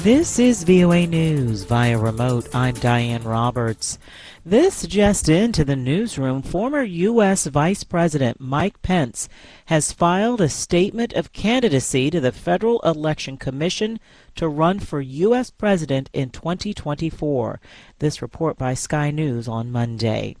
This is VOA News via remote. I'm Diane Roberts. This just into the newsroom, former U.S. Vice President Mike Pence has filed a statement of candidacy to the Federal Election Commission to run for U.S. President in 2024. This report by Sky News on Monday.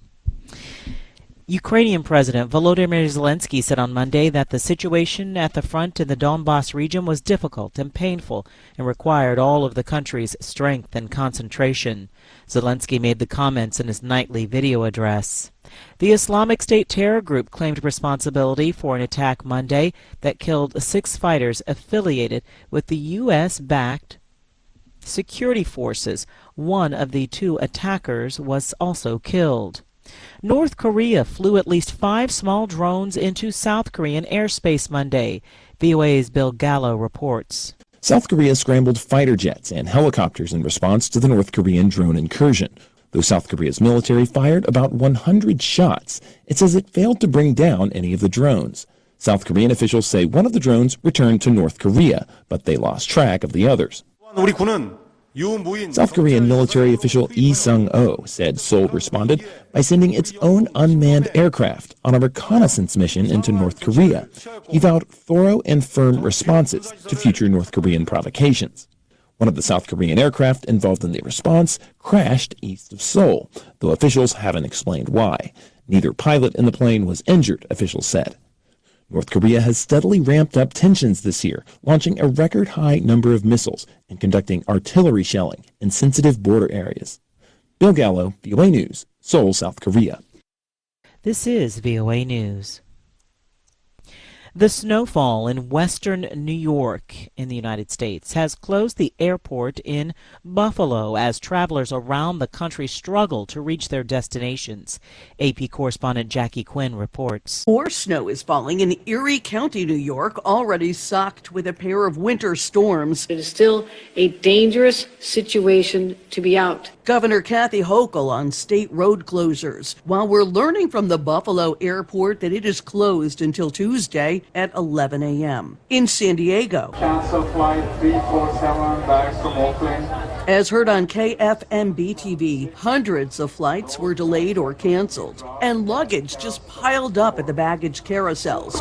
Ukrainian President Volodymyr Zelensky said on Monday that the situation at the front in the Donbas region was difficult and painful and required all of the country's strength and concentration. Zelensky made the comments in his nightly video address. The Islamic State terror group claimed responsibility for an attack Monday that killed 6 fighters affiliated with the U.S.-backed security forces. One of the 2 attackers was also killed. North Korea flew at least 5 small drones into South Korean airspace Monday. VOA's Bill Gallo reports. South Korea scrambled fighter jets and helicopters in response to the North Korean drone incursion. Though South Korea's military fired about 100 shots, it says it failed to bring down any of the drones. South Korean officials say one of the drones returned to North Korea, but they lost track of the others. South Korean military official Lee Sung-oh said Seoul responded by sending its own unmanned aircraft on a reconnaissance mission into North Korea. He vowed thorough and firm responses to future North Korean provocations. One of the South Korean aircraft involved in the response crashed east of Seoul, though officials haven't explained why. Neither pilot in the plane was injured, officials said. North Korea has steadily ramped up tensions this year, launching a record-high number of missiles and conducting artillery shelling in sensitive border areas. Bill Gallo, VOA News, Seoul, South Korea. This is VOA News. The snowfall in western New York in the United States has closed the airport in Buffalo as travelers around the country struggle to reach their destinations. AP correspondent Jackie Quinn reports. More snow is falling in Erie County, New York, already socked with a pair of winter storms. It is still a dangerous situation to be out. Governor Kathy Hochul on state road closures, while we're learning from the Buffalo airport that it is closed until Tuesday at 11 a.m. In San Diego, cancel flight 347 back from Oakland. As heard on KFMB TV, hundreds of flights were delayed or canceled, and luggage just piled up at the baggage carousels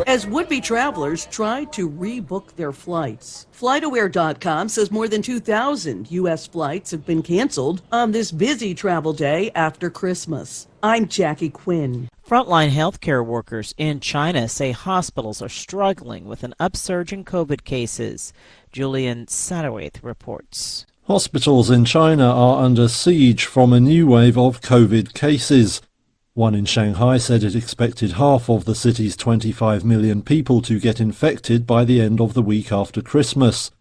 as would-be travelers tried to rebook their flights. FlightAware.com says more than 2,000 U.S. flights have been canceled on this busy travel day after Christmas. I'm Jackie Quinn. Frontline healthcare workers in China say hospitals are struggling with an upsurge in COVID cases. Julian Satterwaith reports. Hospitals in China are under siege from a new wave of COVID cases. One in Shanghai said it expected half of the city's 25 million people to get infected by the end of the week after Christmas.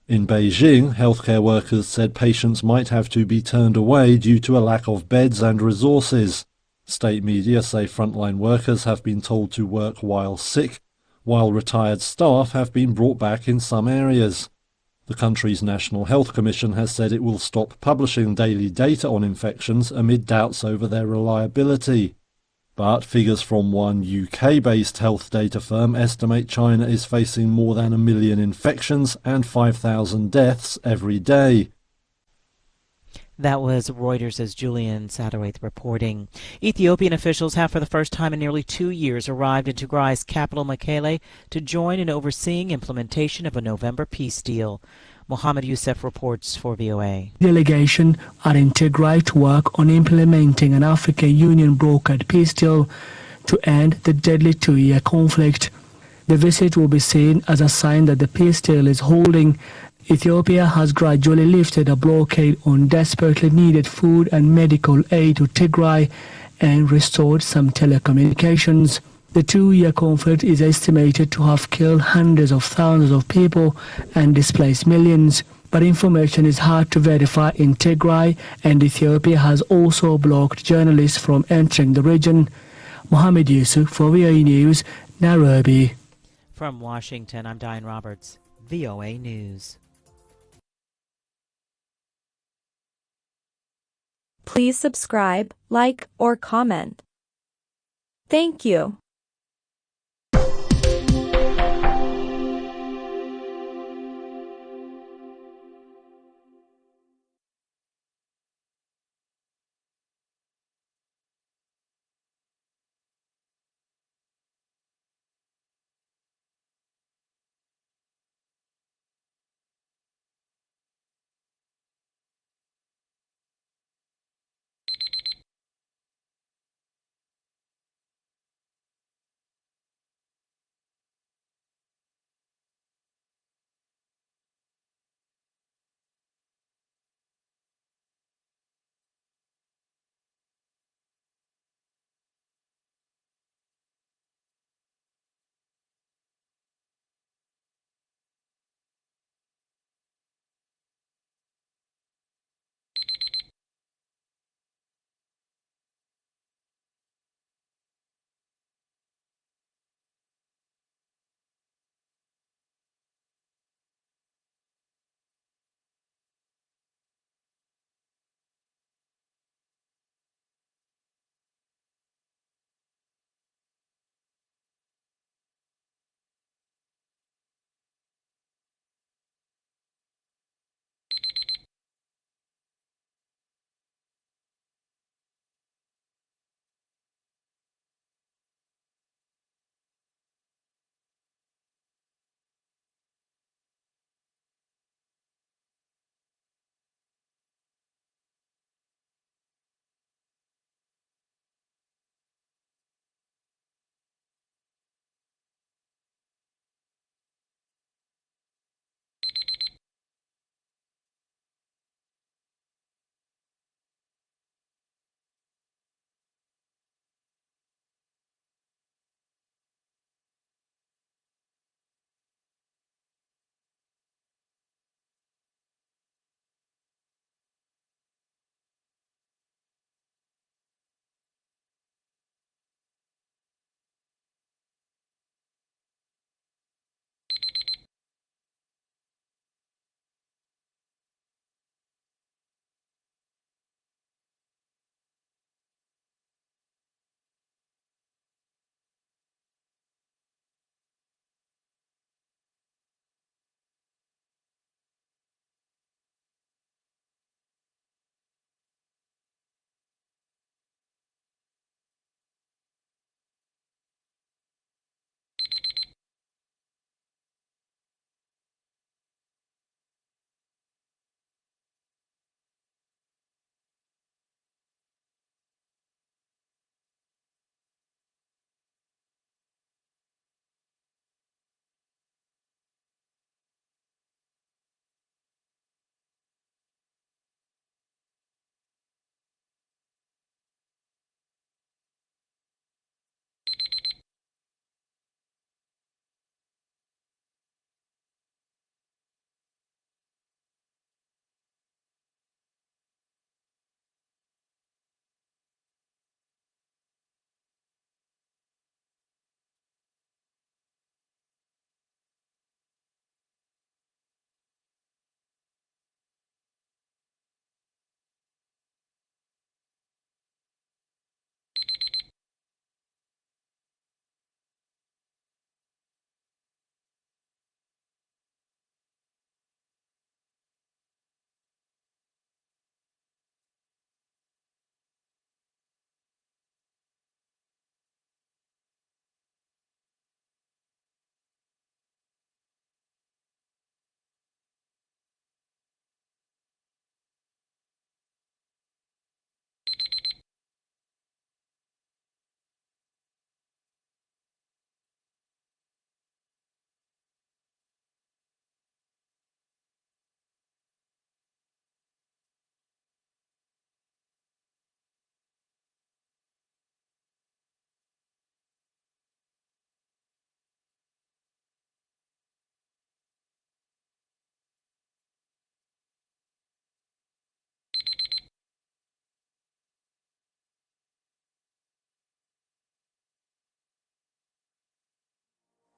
In Beijing, healthcare workers said patients might have to be turned away due to a lack of beds and resources. State media say frontline workers have been told to work while sick, while retired staff have been brought back in some areas. The country's National Health Commission has said it will stop publishing daily data on infections amid doubts over their reliability. But figures from one UK-based health data firm estimate China is facing more than 1 million infections and 5,000 deaths every day. That was Reuters' Julian Satterwaith reporting. Ethiopian officials have for the first time in nearly 2 years arrived in Tigray's capital Mekelle to join in overseeing implementation of a November peace deal. Mohammed Youssef reports for VOA. Delegation are in Tigray to work on implementing an African Union brokered peace deal to end the deadly 2-year conflict. The visit will be seen as a sign that the peace deal is holding. Ethiopia has gradually lifted a blockade on desperately needed food and medical aid to Tigray and restored some telecommunications. The 2-year conflict is estimated to have killed hundreds of thousands of people and displaced millions. But information is hard to verify in Tigray, and Ethiopia has also blocked journalists from entering the region. Mohammed Yusuf for VOA News, Nairobi. From Washington, I'm Diane Roberts, VOA News. Please subscribe, like, or comment. Thank you.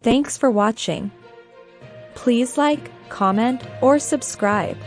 Thanks for watching. Please like, comment, or subscribe.